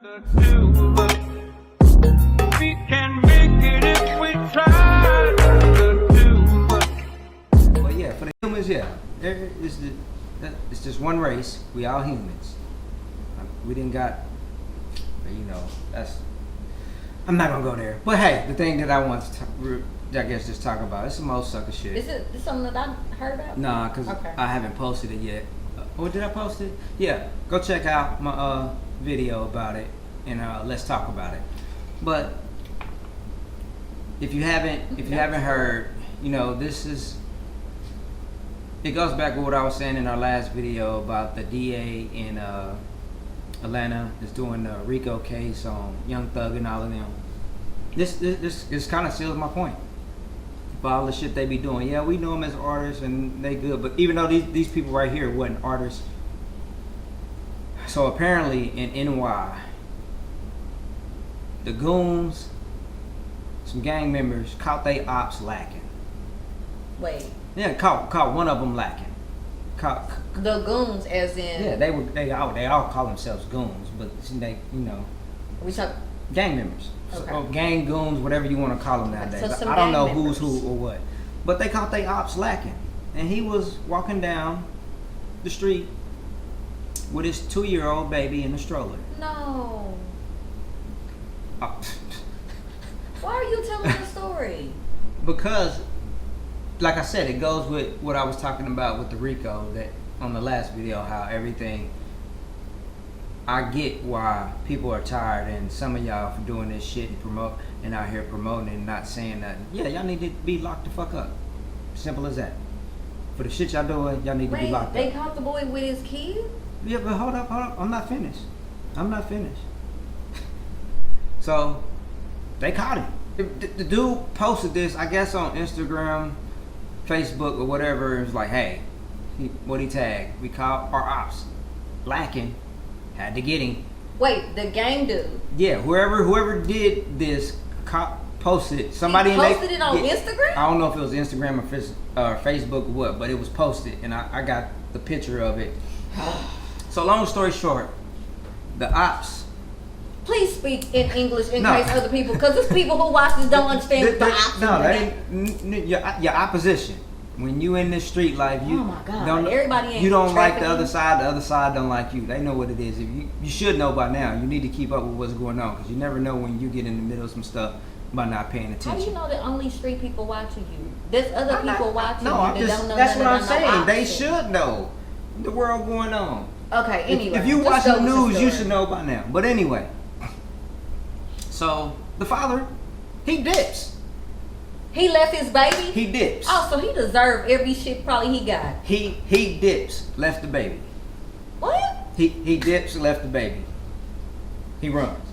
The two of us, we can make it if we try. The two of us. But yeah, for the humans, yeah, it's just one race. We all humans. We didn't got, that's. I'm not gonna go there. But hey, the thing that I want to, just talk about. It's some old sucker shit. Is it something that I heard about? Nah, cause okay. I haven't posted it yet. Or did I post it? Yeah, go check out my video about it, and let's talk about it. But if you haven't heard, this is. It goes back to what I was saying in our last video about the DA in Atlanta is doing the RICO case on Young Thug and all of them. This kind of seals my point. For all the shit they be doing, yeah, we know them as artists and they good, but even though these people right here wasn't artists, so apparently in NY, the goons, some gang members caught they ops lacking. Wait. Yeah, caught one of them lacking. The goons, as in. Yeah, they all call themselves goons, but they We talk. gang members. Okay. Or gang goons, whatever you want to call them nowadays. So I don't know gang who's members. who or what. But they caught they ops lacking. And he was walking down the street with his 2-year-old baby in a stroller. No. Uh, Why are you telling the story? because, like I said, it goes with what I was talking about with the RICO that on the last video, how everything. I get why people are tired, and some of y'all for doing this shit and out here promoting and not saying nothing. Yeah, y'all need to be locked the fuck up. Simple as that. For the shit y'all doing, y'all need to be locked They up. caught the boy with his kid? Yeah, but hold up. I'm not finished. So, they caught him. The dude posted this, I guess, on Instagram, Facebook, or whatever. It was like, hey, what he tagged? We caught our ops lacking. Had to get him. Wait, the gang dude. Yeah, whoever did this posted somebody. He posted it on Instagram? I don't know if it was Instagram or Facebook or what, but it was posted, and I got the picture of it. So long story short, the ops. Please speak in English in case other people, because there's people who watch this don't understand the ops. No, that ain't your opposition. When you in this street life, you oh my God, everybody ain't you don't like trafficking. the other side don't like you. They know what it is. If you should know by now. You need to keep up with what's going on, because you never know when you get in the middle of some stuff by not paying attention. How do you know that only street people watching you? There's other people watching no, you I'm that just, don't know that's nothing what I'm about saying. no They ops. should know the world going on. Okay, anyway. If you let's watch go the with news, you story. should know by now. But anyway, so the father, he dips. He left his baby? He dips. Oh, so he deserved every shit probably he got. He dips, left the baby. What? He dips, left the baby. He runs.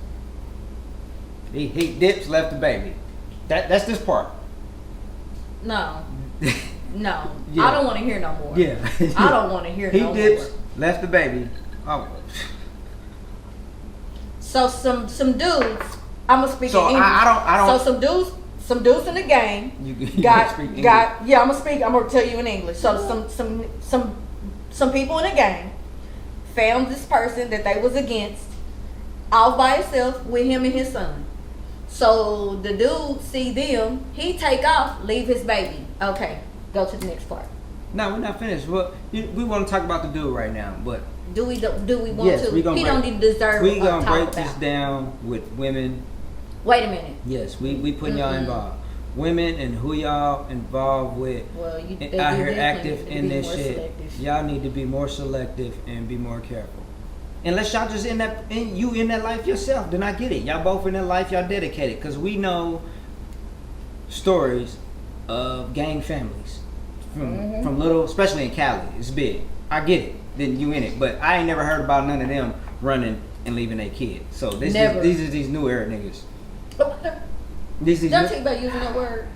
He dips, left the baby. That's this part. No. No. Yeah. I don't want to hear no more. Yeah. I don't want to hear no more. He dips, left the baby. Oh. So some dudes, I'm gonna speak So in English. I don't. So some dudes in the gang You got speak English. yeah, I'm gonna tell you in English. So some people in the gang found this person that they was against off by himself with him and his son. So the dude see them, he take off, leave his baby. Okay, go to the next part. No, we're not finished. Well, we want to talk about the dude right now, but Do we want yes, to? we gonna He break, don't even deserve. We gonna talk break this about. down with women. Wait a minute. Yes, we putting y'all involved. Women and who y'all involved with. Well, you and they out do here definitely active need to in be this more shit. selective. Y'all need to be more selective and be more careful. Unless y'all just in that life yourself, then I get it. Y'all both in that life, y'all dedicated. Because we know stories of gang families from little, especially in Cali. It's big. I get it. Then you in it, but I ain't never heard about none of them running and leaving their kid. So these are these new era niggas. These Don't think about using that word.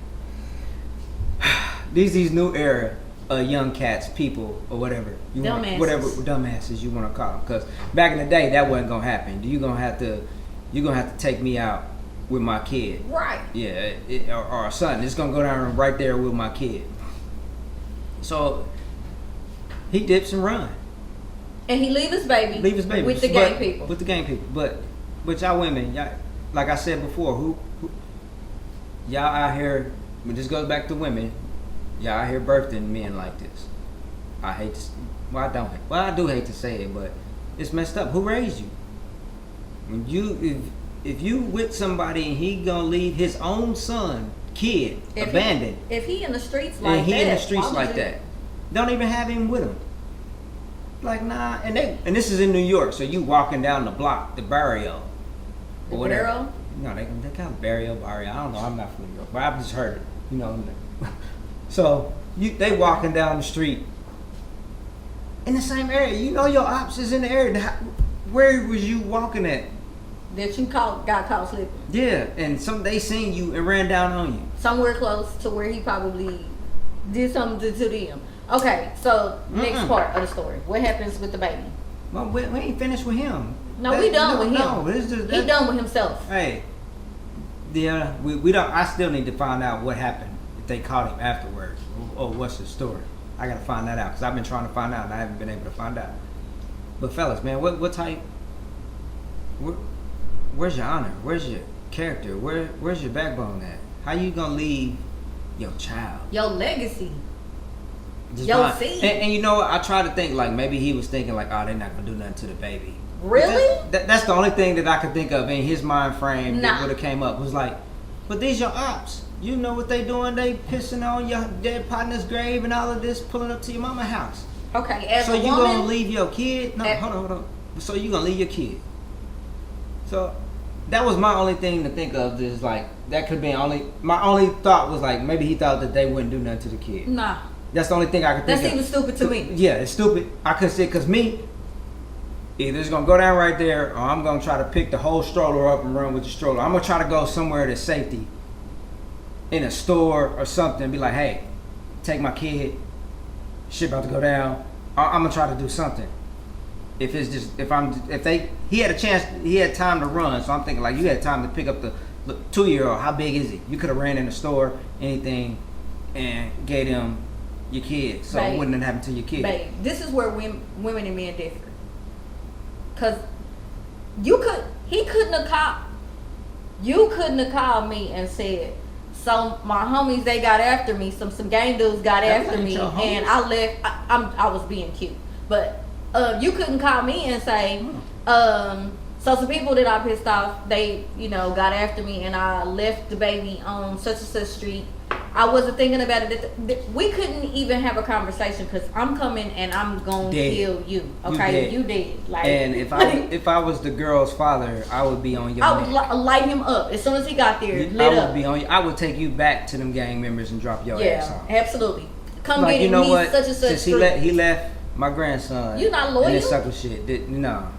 these new era young cats, people, or whatever whatever dumbasses you want to call them. Because back in the day, that wasn't gonna happen. You're gonna have to take me out with my kid. Right. Yeah, or a son. It's gonna go down right there with my kid. So he dips and run. And he leave his baby With the gang people. With the gang people. But But y'all women, y'all, like I said before, who y'all out here? When this goes back to women, y'all out here birthing men like this. I hate to. Well, I don't. Well, I do hate to say it, but it's messed up. Who raised you? When you if you with somebody and he gonna leave his own son, kid, abandoned. If he in the streets like and he that, in the streets like that, don't even have him with him. Like nah, and this is in New York, so you walking down the block, the barrio, The or whatever. barrio? No, they call it barrio. I don't know. I'm not from New York, but I've just heard it. You know. So they walking down the street in the same area. You know your ops is in the area. Where was you walking at? That you got caught slipping. Yeah, and they seen you and ran down on you. Somewhere close to where he probably did something to them. Okay, so next part of the story. What happens with the baby? Well, we ain't finished with him. No, we done with him. No, He done with himself. Hey, yeah, we don't. I still need to find out what happened if they caught him afterwards, or what's the story. I gotta find that out because I've been trying to find out and I haven't been able to find out. But fellas, man, what type? Where's your honor? Where's your character? Where's your backbone at? How you gonna leave your child? Your legacy. Just Your blind. seed. And you know what? I try to think like maybe he was thinking like, oh, they're not gonna do nothing to the baby. Really? That's the only thing that I could think of in his mind frame that Nah. would have came up. Was like, but these your ops. You know what they doing? They pissing on your dead partner's grave and all of this, pulling up to your mama's house. Okay, as So a you woman, gonna leave your kid? No, hold on. So you gonna leave your kid? So that was my only thing to think of. Is like that could be my only thought was like maybe he thought that they wouldn't do nothing to the kid. Nah. That's the only thing I could think That's of. even stupid to me. Yeah, it's stupid. I couldn't say because me, either it's gonna go down right there, or I'm gonna try to pick the whole stroller up and run with the stroller. I'm gonna try to go somewhere that's safety, in a store or something. Be like, hey, take my kid. Shit about to go down. I'm gonna try to do something. If it's just he had a chance, he had time to run. So I'm thinking like you had time to pick up the 2-year-old. How big is he? You could have ran in the store, anything, and gave him your kid, so it wouldn't have happened to your kid. Babe, this is where women and men differ. Cause you couldn't have called me and said, so my homies they got after me, some gang dudes got after me, and I left. I was being cute, but you couldn't call me and say, so some people that I pissed off, they got after me, and I left the baby on such and such street. I wasn't thinking about it. We couldn't even have a conversation because I'm coming and I'm gonna kill you. Okay, you did. Like, and if I was the girl's father, I would be on your. I would light him up as soon as he got there. Be on you. I would take you back to them gang members and drop your ass off. Yeah, absolutely. Come like, get him. You know He's what? such and such. Since he left my grandson. You not loyal? And this sucker shit. No.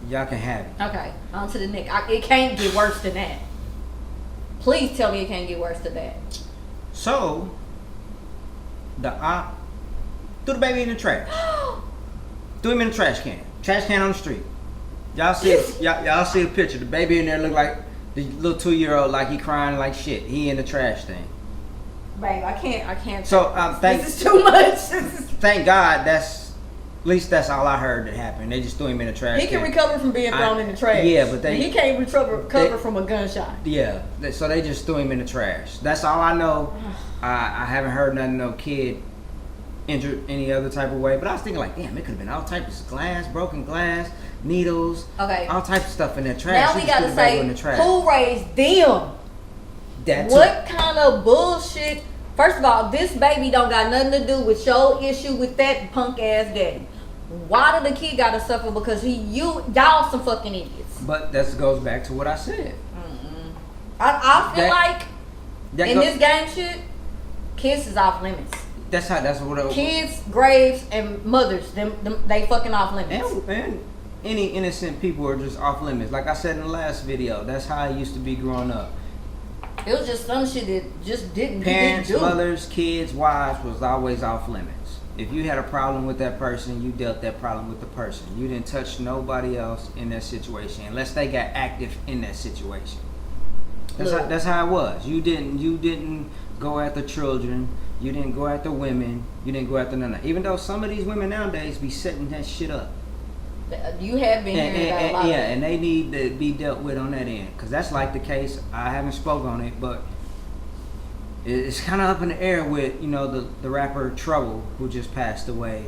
Y'all can have it. Okay, on to the next. It can't get worse than that. Please tell me it can't get worse than that. So, the op threw the baby in the trash. Threw him in the trash can. Trash can on the street. Y'all see y'all see a picture. The baby in there look like the little 2-year-old, like he crying like shit. He in the trash thing. Babe, I can't. So this is too much. Thank God at least that's all I heard that happened. They just threw him in the trash. He can recover from being thrown in the trash. Yeah, but he can't recover from a gunshot. Yeah, so they just threw him in the trash. That's all I know. I haven't heard nothing, no kid injured any other type of way. But I was thinking like, damn, it could have been all types of glass, broken glass, needles, all types of stuff in that trash. Now we gotta say, who raised them? What kind of bullshit? First of all, this baby don't got nothing to do with your issue with that punk ass daddy. Why did the kid gotta suffer? Because y'all some fucking idiots. But that goes back to what I said. I feel like in this game shit, kids is off limits. That's what kids, graves, and mothers, them they fucking off limits. And any innocent people are just off limits. Like I said in the last video, that's how it used to be growing up. It was just some shit that just didn't. Parents, mothers, kids, wives was always off limits. If you had a problem with that person, you dealt that problem with the person. You didn't touch nobody else in that situation unless they got active in that situation. That's how it was. You didn't go after children. You didn't go after women. You didn't go after none of that. Even though some of these women nowadays be setting that shit up. You have been hearing about a lot. Yeah, and they need to be dealt with on that end, because that's like the case. I haven't spoke on it, but it's kind of up in the air with the rapper Trouble, who just passed away.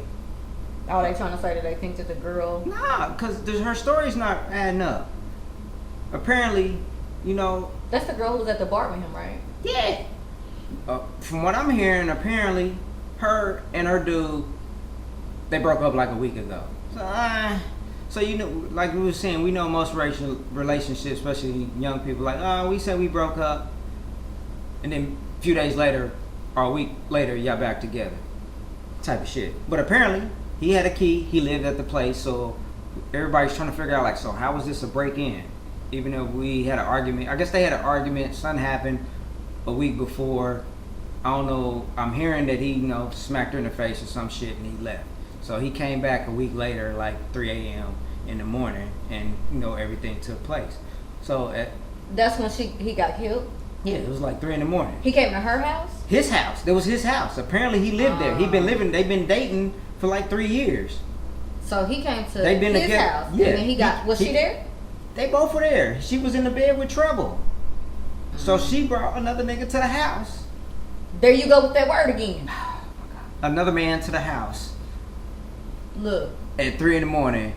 Oh, they trying to say that they think that the girl. Nah, because her story's not adding up. Apparently, That's the girl who was at the bar with him, right? yeah. From what I'm hearing, apparently, her and her dude, they broke up like a week ago. So like we were saying, we know most relationships, especially young people, like, we said we broke up, and then a few days later, or a week later, y'all back together, type of shit. But apparently, he had a key. He lived at the place, so everybody's trying to figure out, like, so how was this a break-in? Even though we had an argument, I guess they had an argument. Something happened a week before. I don't know. I'm hearing that he, smacked her in the face or some shit, and he left. So he came back a week later, like 3 a.m. in the morning, and everything took place. So that's when he got killed. Yeah, it was like 3 in the morning. He came to her house. His house. That was his house. Apparently, he lived there. They've been dating for like 3 years. So he came to They've been his together. house. Yeah. And then he got. Was she there? They both were there. She was in the bed with Trouble. So she brought another nigga to the house. There you go with that word again. Another man to the house. Look. At 3 in the morning.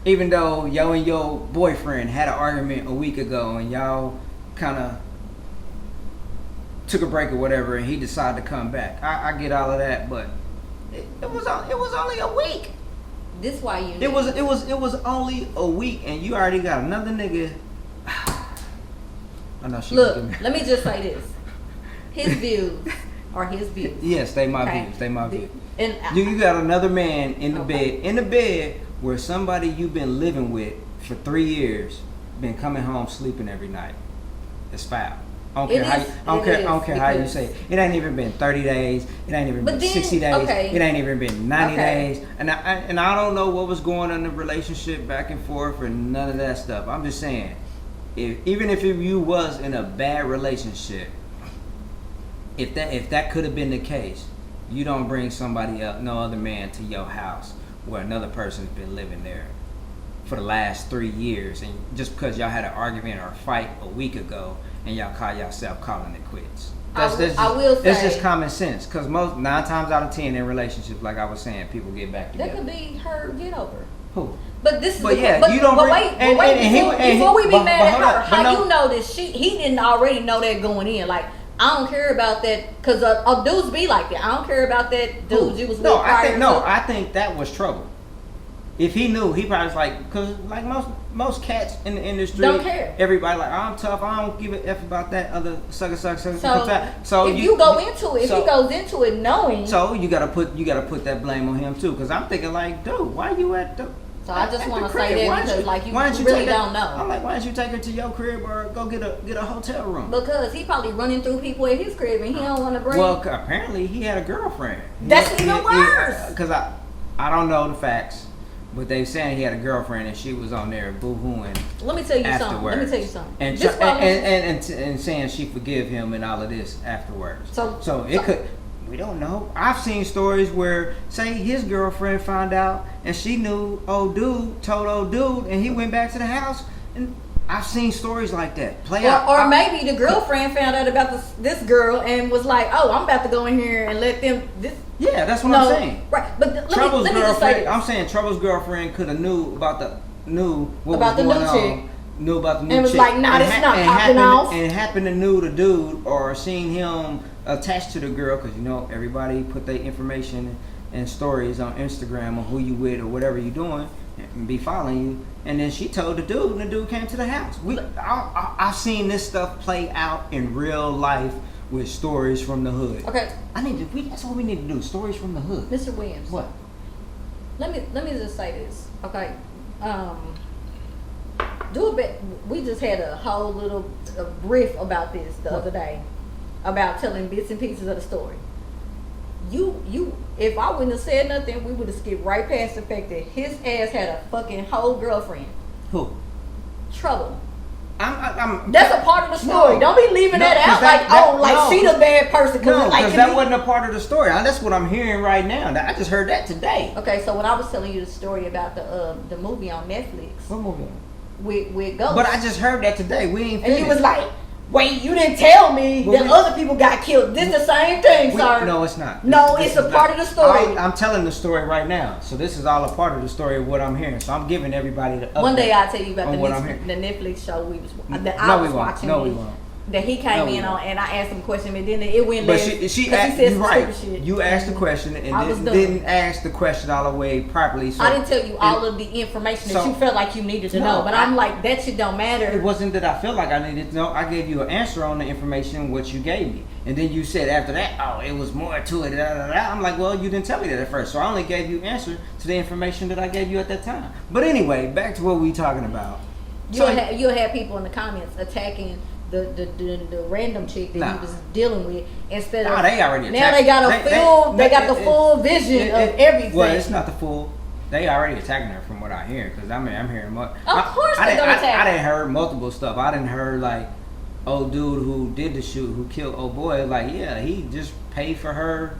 Even though yo and your boyfriend had an argument a week ago and y'all kind of took a break or whatever, and he decided to come back. I get all of that, but it was only a week. This why you. It was only a week, and you already got another nigga. I know she. Look, let me just say this: his views are his views. Yes, they my views. They my views. And you got another man in the bed where somebody you've been living with for 3 years been coming home sleeping every night. It's foul. I don't care how you say it. It ain't even been 30 days. It ain't even been 60 days. Okay. It ain't even been 90 days. And I don't know what was going on in the relationship back and forth or none of that stuff. I'm just saying, even if you was in a bad relationship, if that could have been the case, you don't bring somebody else, no other man, to your house where another person's been living there for the last 3 years, and just because y'all had an argument or a fight a week ago, and y'all call yourself calling it quits. I will say it's just common sense, because 9 times out of 10 in relationships, like I was saying, people get back together. That could be her get over. Who? But this is. But yeah, you don't. Before we be mad at her, how you know that he didn't already know that going in? Like, I don't care about that, because dudes be like that. I don't care about that dudes you was with prior. I think that was Trouble. If he knew, he probably was like, because like most cats in the industry, don't care. Everybody like, I'm tough. I don't give a f about that other sucker. So if you go into it, if he goes into it knowing, so you gotta put that blame on him too. Because I'm thinking like, dude, why you at the? So I just want to say that because like you really don't know. I'm like, why don't you take her to your crib or go get a hotel room? Because he probably running through people at his crib and he don't want to bring. Well, apparently he had a girlfriend. That's even worse. Because I don't know the facts. But they saying he had a girlfriend and she was on there boo-hooing. Let me tell you something. And saying she forgive him and all of this afterwards. So it could. We don't know. I've seen stories where, say, his girlfriend found out and she knew told old dude, and he went back to the house. And I've seen stories like that play out. Or maybe the girlfriend found out about this girl and was like, "Oh, I'm about to go in here and let them." Yeah, that's what I'm saying. Right, but let me just say this. I'm saying Trouble's girlfriend could have knew what was going on. Knew about the new chick. And was like, "Nah, this not popping off." And happened to knew the dude or seen him attached to the girl, because everybody put their information and stories on Instagram on who you with or whatever you doing and be following you. And then she told the dude, and the dude came to the house. I've seen this stuff play out in real life with stories from the hood. Okay, that's what we need to do. Stories from the hood. Mr. Williams. What? Let me just say this. Okay, do a bit. We just had a whole little riff about this the other day, about telling bits and pieces of the story. You, if I wouldn't have said nothing, we would have skipped right past the fact that his ass had a fucking whole girlfriend. Who? Trouble. That's a part of the story. No. Don't be leaving No, that out 'cause like she the bad person. No, like, because that wasn't a part of the story. That's what I'm hearing right now. I just heard that today. Okay, so when I was telling you the story about the movie on Netflix What movie? with Ghost, But I just heard that today. We ain't and finished. you was like, wait, you didn't tell me Well, that other people got killed. This the same thing, sir. No, it's not. No, This it's a is part not. of the story. I'm telling the story right now. So this is all a part of the story of what I'm hearing. So I'm giving everybody the update. One day I'll tell you about on what I'm hearing. the Netflix show that No, I we was won't. watching. No, we won't. That he came No, we in on, won't. and I asked him a question, and then it went But left. she 'cause asked, he said you're some right. stupid shit. You asked the question and I was didn't ask the question all the way properly. So I didn't tell you all of the information that so- you felt like you needed to No, know, but I'm like, that shit don't matter. It wasn't that I felt like I needed to know. I gave you an answer on the information what you gave me, and then you said after that, oh, it was more to it. Da, da, da. I'm like, well, you didn't tell me that at first, so I only gave you answer to the information that I gave you at that time. But anyway, back to what we talking about. You'll have people in the comments attacking the random chick that Nah. he was dealing with instead of Nah, they already now attacked- they got they got the full vision it- of everything. Well, it's not the full. They already attacking her from what I hear, because I'm hearing more. Of course I they didn't- gonna attack I her. didn't heard multiple stuff. I didn't heard like old dude who did the shoot, who killed old boy. Like, yeah, he just paid for her.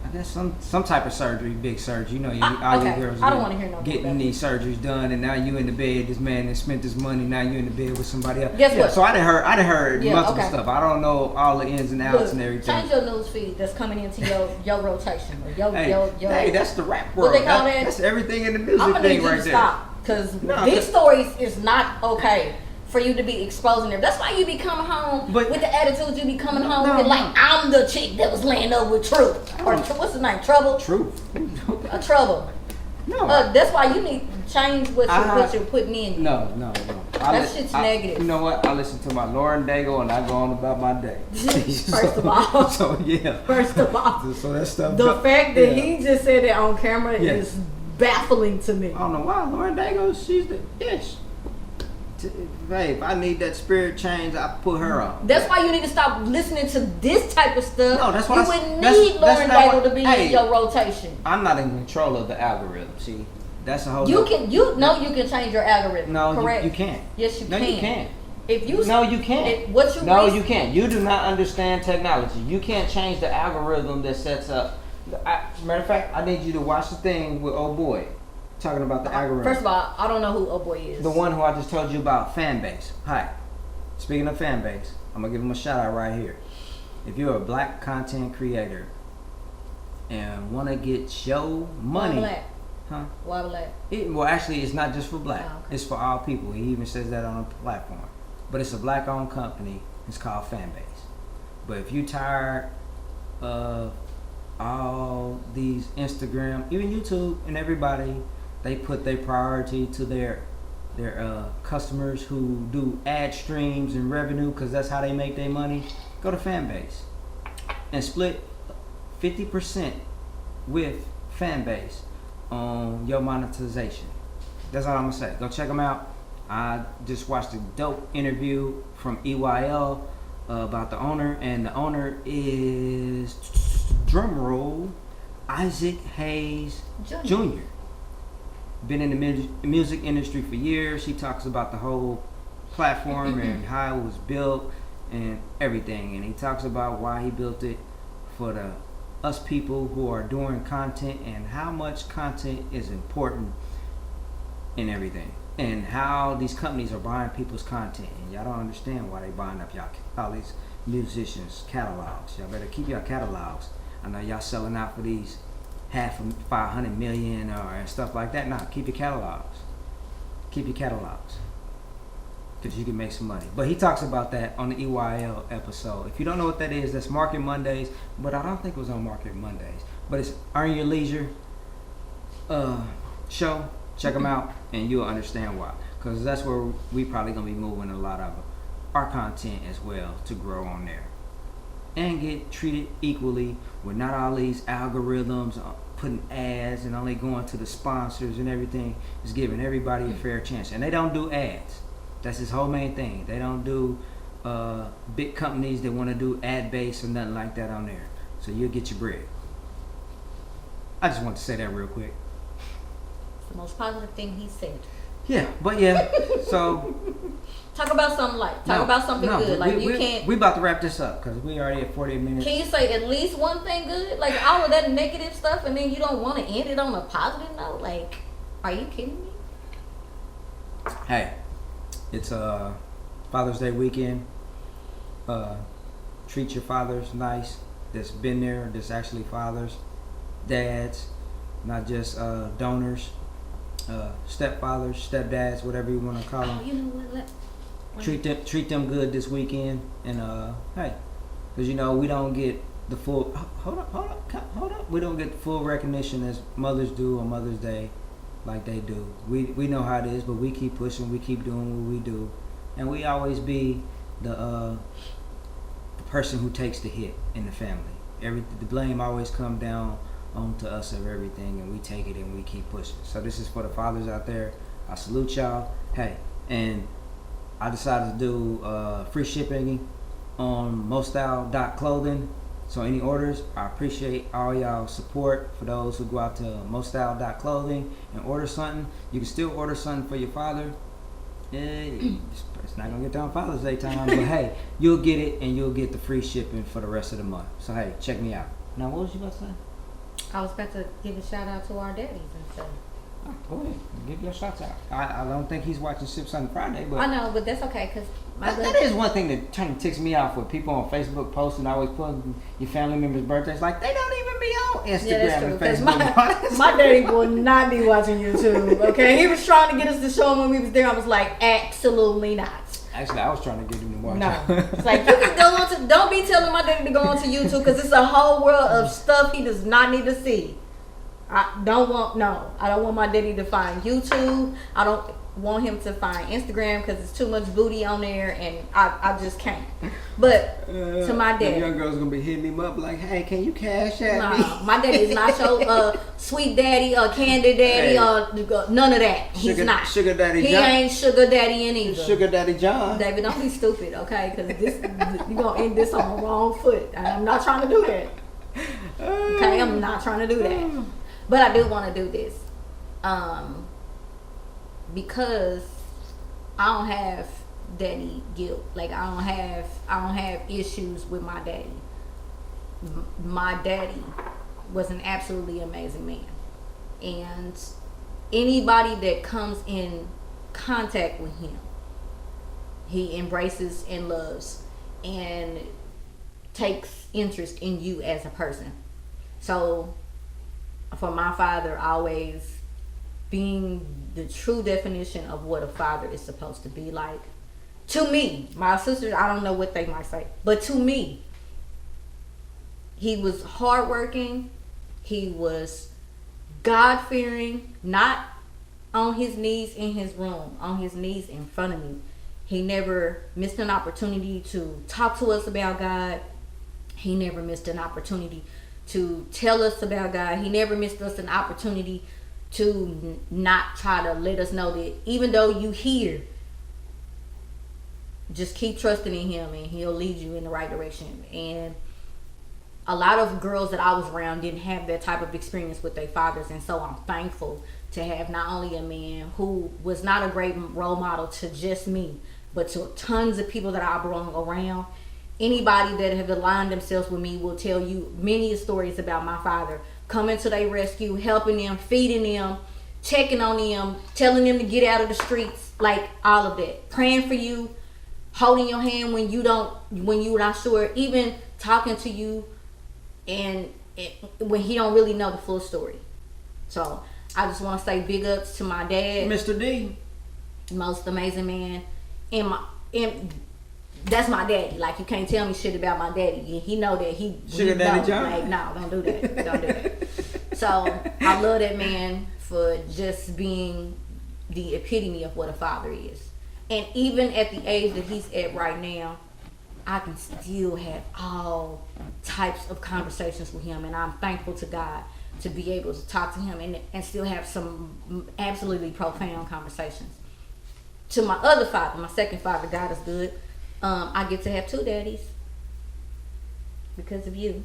I guess some type of surgery, big surgery. You know, all these okay. girls I don't wanna hear no getting about these surgeries done, and now you in the bed. This man has spent his money. Now you in the bed with somebody else. Guess Yeah, what? So I didn't heard Yeah, multiple okay. stuff. I don't know all the ins and outs Look, and everything. change your news feed that's coming into your rotation or your Hey, that's the rap What world. they call that? That's everything in the music I'm gonna need thing you right to there. stop because No, these 'cause- stories is not okay for you to be exposing them. That's why you be coming home But- with the attitude you be coming home No, with, like no. I'm the chick that was laying up with Truth or what's his name, Trouble. Truth. Trouble. No. That's why you need to change what you're putting in. No. That shit's negative. You know what? I listen to my Lauren Daigle and I go on about my day. First of all. So yeah. First of all, So that stuff. the fact that yeah. he just said it on camera Yeah. is baffling to me. I don't know why Lauren Daigle. She's the ish. Hey, if I need that spirit change, I put her on. That's why you need to stop listening to this type of stuff. No, that's why you I- wouldn't that's- need that's Lauren not Daigle what- to be hey. in your rotation. I'm not in control of the algorithm. See, that's a whole. You nother- can you can change your algorithm. No, correct? you can't. Yes, you No, can. you can't. If you No, you can't. What you No, read- you can't. You do not understand technology. You can't change the algorithm that sets up. Matter of fact, I need you to watch the thing with old boy talking about the algorithm. First of all, I don't know who Oh Boy is. The one who I just told you about, fan base. Hi. Speaking of fan base, I'm gonna give him a shout out right here. If you're a black content creator and wanna get your money, Why black? huh? Why black? Well, actually, it's not just for black. Oh, okay. It's for all people. He even says that on the platform. But it's a black-owned company. It's called Fanbase. But if you tired of all these Instagram, even YouTube, and everybody, they put their priority to their customers who do ad streams and revenue, because that's how they make their money. Go to Fanbase and split 50% with Fanbase on your monetization. That's all I'm gonna say. Go check them out. I just watched a dope interview from EYL about the owner, and the owner is, drumroll, Isaac Hayes Jr. Been in the music industry for years. He talks about the whole platform and how it was built and everything, and he talks about why he built it for us people who are doing content, and how much content is important in everything, and how these companies are buying people's content, and y'all don't understand why they buying up all these musicians' catalogs. Y'all better keep your catalogs. I know y'all selling out for these $500 million and stuff like that. Nah, keep your catalogs. Keep your catalogs, because you can make some money. But he talks about that on the EYL episode. If you don't know what that is, that's Market Mondays, but I don't think it was on Market Mondays. But it's Earn Your Leisure show. Check them out, and you'll understand why. Because that's where we probably going to be moving a lot of our content as well, to grow on there. And get treated equally with not all these algorithms putting ads and only going to the sponsors and everything. Is giving everybody a fair chance. And they don't do ads. That's his whole main thing. They don't do big companies that want to do ad based or nothing like that on there. So you'll get your bread. I just want to say that real quick. It's the most positive thing he said. Yeah, but yeah. So Talk about something light. Talk about something good. Like you can't. We about to wrap this up because we already at 40 minutes. Can you say at least one thing good? Like all of that negative stuff, and then you don't want to end it on a positive note. Like, are you kidding me? Hey, it's Father's Day weekend. Treat your fathers nice. That's been there. That's actually fathers, dads, not just donors, stepfathers, stepdads, whatever you want to call them. Oh, you know what? Treat them good this weekend, and hey, because you know we don't get the full. Hold up. We don't get the full recognition as mothers do on Mother's Day, like they do. We know how it is, but we keep pushing. We keep doing what we do, and we always be the person who takes the hit in the family. The blame always come down onto us of everything, and we take it and we keep pushing. So this is for the fathers out there. I salute y'all. Hey, and I decided to do free shipping on mostyle.clothing. So any orders, I appreciate all y'all support. For those who go out to mostyle.clothing and order something, you can still order something for your father. It's not gonna get done Father's Day time, but hey, you'll get it and you'll get the free shipping for the rest of the month. So hey, check me out. Now, what was you about to say? I was about to give a shout out to our daddies and stuff. Oh, go ahead, give your shots out. I don't think he's watching Sips on Friday, but I know, but that's okay because that is one thing that kind of ticks me off with people on Facebook posting always putting your family members' birthdays. Like they don't even be on Instagram and Facebook. My daddy will not be watching YouTube. Okay, he was trying to get us to show him when we was there. I was like, absolutely not. Actually, I was trying to get him to watch. No, it's like you can go on to. Don't be telling my daddy to go onto YouTube because it's a whole world of stuff he does not need to see. I don't want my daddy to find YouTube. I don't want him to find Instagram because it's too much booty on there, and I just can't. But to my daddy, the young girl's gonna be hitting him up like, "Hey, can you cash at me?" My daddy is not your sweet daddy or candy daddy or none of that. He's not Sugar Daddy. He John. ain't Sugar Daddy in either. Sugar Daddy John. David, don't be stupid, okay? Because you're gonna end this on the wrong foot. And I'm not trying to do that. Okay, I'm not trying to do that. But I do want to do this. Because I don't have daddy guilt. Like I don't have issues with my daddy. My daddy was an absolutely amazing man. And anybody that comes in contact with him, he embraces and loves and takes interest in you as a person. So for my father always being the true definition of what a father is supposed to be like. To me, my sisters, I don't know what they might say, but to me, he was hardworking, he was God-fearing, not on his knees in his room, on his knees in front of me. He never missed an opportunity to talk to us about God. He never missed an opportunity to tell us about God. He never missed us an opportunity to not try to let us know that even though you hear, just keep trusting in him and he'll lead you in the right direction. And a lot of girls that I was around didn't have that type of experience with their fathers, and so I'm thankful to have not only a man who was not a great role model to just me, but to tons of people that I belong around. Anybody that have aligned themselves with me will tell you many stories about my father coming to their rescue, helping them, feeding them, checking on them, telling them to get out of the streets, like all of that. Praying for you, holding your hand when you're not sure, even talking to you and when he don't really know the full story. So I just want to say big ups to my dad, Mr. D, most amazing man, and that's my daddy. Like you can't tell me shit about my daddy. He know that he Sugar Daddy John. Like no, don't do that. Don't do that. So I love that man for just being the epitome of what a father is. And even at the age that he's at right now, I can still have all types of conversations with him, and I'm thankful to God to be able to talk to him and still have some absolutely profound conversations. To my other father, my second father, God is good. I get to have two daddies because of you.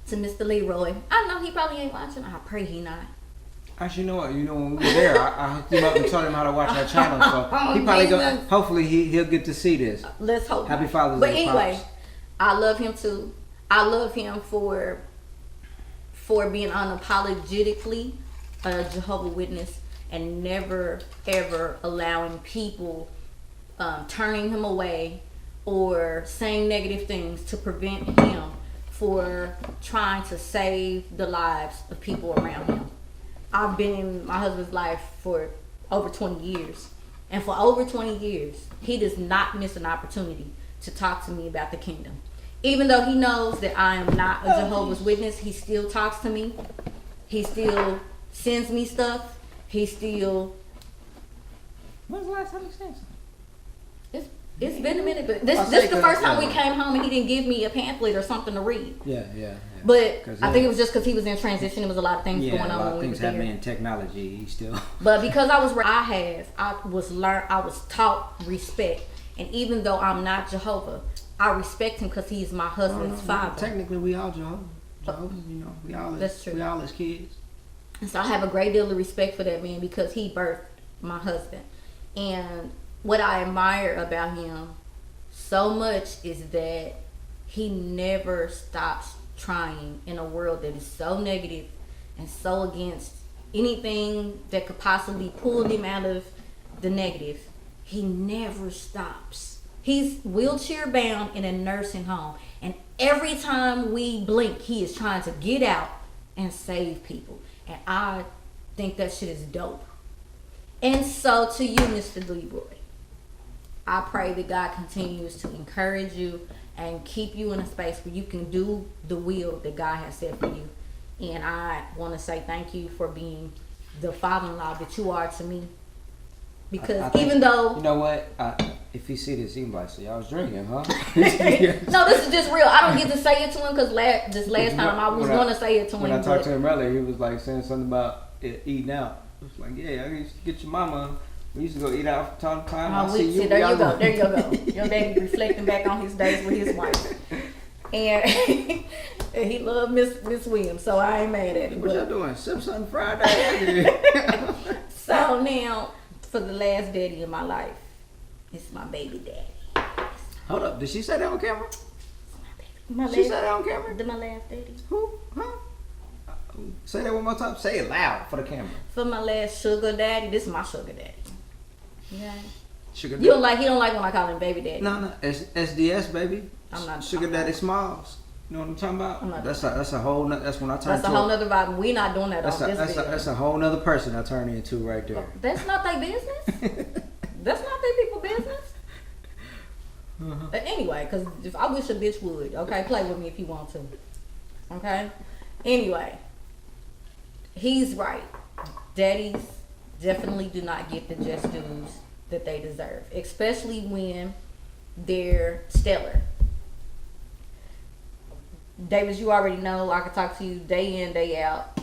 To Mr. Leroy, I know he probably ain't watching. I pray he not. Actually, you know when we were there, I hooked him up and told him how to watch our channel. So he probably Jesus. hopefully he'll get to see this. Let's hope. Happy not. Father's But Day, anyway, Pops. I love him too. I love him for being unapologetically a Jehovah's Witness and never ever allowing people turning him away or saying negative things to prevent him for trying to save the lives of people around him. I've been in my husband's life for over 20 years. And for over 20 years, he does not miss an opportunity to talk to me about the kingdom. Even though he knows that I am not a Jehovah's Witness, he still talks to me. He still sends me stuff. He still... When's the last time you said something? It's been a minute, but this is the first time we came home and he didn't give me a pamphlet or something to read. Yeah. But I think it was just because he was in transition. There was a lot of things going on. A lot of when we things were there. happening in technology. He still. But because I was taught respect, and even though I'm not Jehovah, I respect him because he's my husband's father. Technically, we all Jehovah. You know, we all. That's true. We all his kids. And so I have a great deal of respect for that man because he birthed my husband. And what I admire about him so much is that he never stops trying in a world that is so negative and so against anything that could possibly pull him out of the negative. He never stops. He's wheelchair bound in a nursing home, and every time we blink, he is trying to get out and save people. And I think that shit is dope. And so to you, Mr. Leroy, I pray that God continues to encourage you and keep you in a space where you can do the will that God has set for you. And I want to say thank you for being the father-in-law that you are to me. Because I think, even though... You know what? If you see this, he might say, I was drinking, huh? No, this is just real. I don't get to say it to him because this last time I was going to say it to him. When I talked to him earlier, he was like saying something about eating out. I was like, yeah, I used to get your mama. We used to go eat out from time to time. There you go. Your daddy reflecting back on his days with his wife. And he loved Miss Williams, so I ain't mad at him. What y'all doing? Something Friday? So now, for the last daddy in my life, it's my baby daddy. Hold up, did she say that on camera? She said that on camera? My last daddy. Who? Huh? Say that one more time. Say it loud for the camera. For my last sugar daddy, this is my sugar daddy. Yeah. Sugar He don't like when I call him baby daddy. No, SDS baby. I'm not. Sugar daddy Smalls. You know what I'm talking about? I'm not That's a whole. That's when I turn. That's a whole nother vibe. We not doing that on this video. That's a whole nother person I turn into right there. That's not their business. That's not their people business. But anyway, because if I wish a bitch would, okay, play with me if you want to. Okay. Anyway, he's right. Daddies definitely do not get the just dues that they deserve, especially when they're stellar. Davis, you already know I can talk to you day in, day out.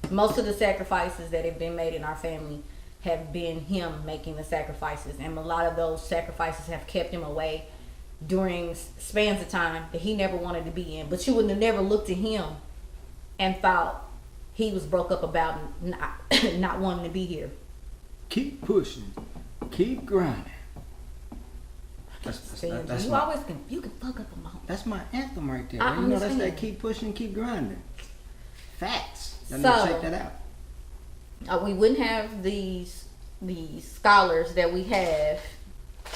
Most of the sacrifices that have been made in our family have been him making the sacrifices, and a lot of those sacrifices have kept him away during spans of time that he never wanted to be in. But you would have never looked at him and thought he was broke up about not wanting to be here. Keep pushing, keep grinding. That's you my, always can fuck up a moment. That's my anthem right there. I You know, that's understand. that keep pushing, keep grinding. Facts. Let So- me check that out. We wouldn't have these scholars that we have.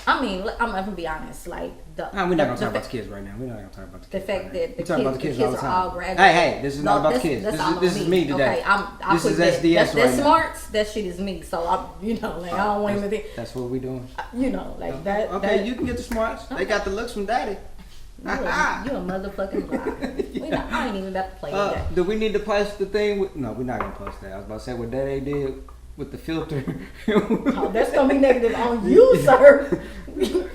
I mean, I'm gonna be honest. Like We're not gonna talk about the kids right now. We're not gonna talk about the the kids. fact right that now. the We talk about the kids kids all the are all time. graduates. Hey, this is not about the kids. This is me today. Okay, I This put is that. SDS That's right now. smarts. That shit is me. So I don't want him to think. That's what we doing. That. Okay, that, you can get the smarts. They got the looks from daddy. You a motherfucking liar. I ain't even about to play with that. Do we need to post the thing? No, we're not gonna post that. I was about to say what Daddy did with the filter. Oh, that's gonna be negative on you, sir.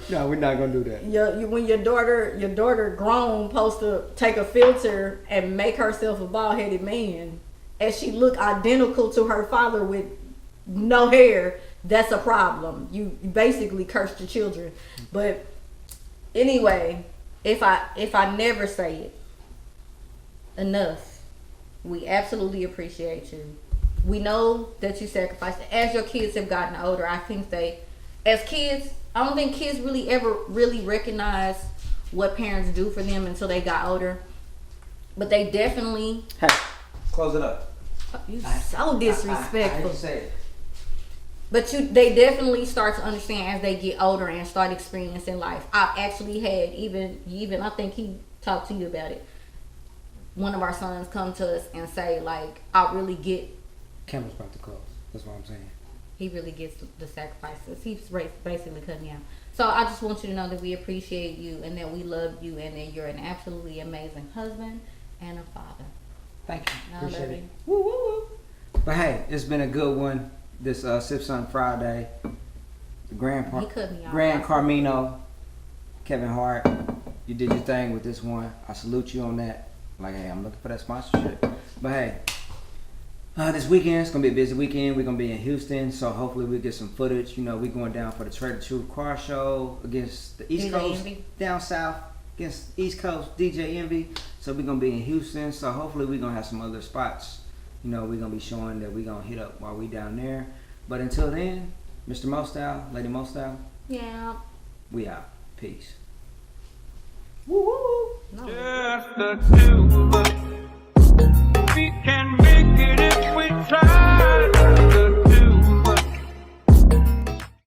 No, we're not gonna do that. When your daughter grown, supposed to take a filter and make herself a bald-headed man, and she look identical to her father with no hair, that's a problem. You basically cursed your children. But anyway, if I never say it enough, we absolutely appreciate you. We know that you sacrificed. As your kids have gotten older, I think as kids, I don't think kids really ever really recognize what parents do for them until they got older. But they definitely. Hey, close it up. You so disrespectful. I say it. But they definitely start to understand as they get older and start experiencing life. I actually had even I think he talked to you about it. One of our sons come to us and say like, I really get. Camera's about to close. That's what I'm saying. He really gets the sacrifices. He's basically cutting me out. So I just want you to know that we appreciate you and that we love you and that you're an absolutely amazing husband and a father. Thank you. I Appreciate love it. you. Woo, woo, woo. But hey, it's been a good one. This Sumthin Friday. The He cut me off. Gran Carmino, Kevin Hart. You did your thing with this one. I salute you on that. Like, hey, I'm looking for that sponsorship. But hey, this weekend, it's going to be a busy weekend. We're going to be in Houston, so hopefully we'll get some footage. You know, we're going down for the Trader Truth car show against the East DJ Coast, Envy. down south, against East Coast, DJ Envy. So we're going to be in Houston, so hopefully we're going to have some other spots. You know, we're going to be showing that we're going to hit up while we down there. But until then, Mr. Mostyle, Lady Mostyle, Yeah. we out. Peace. Woo, woo, woo. No. Just the two of us. We can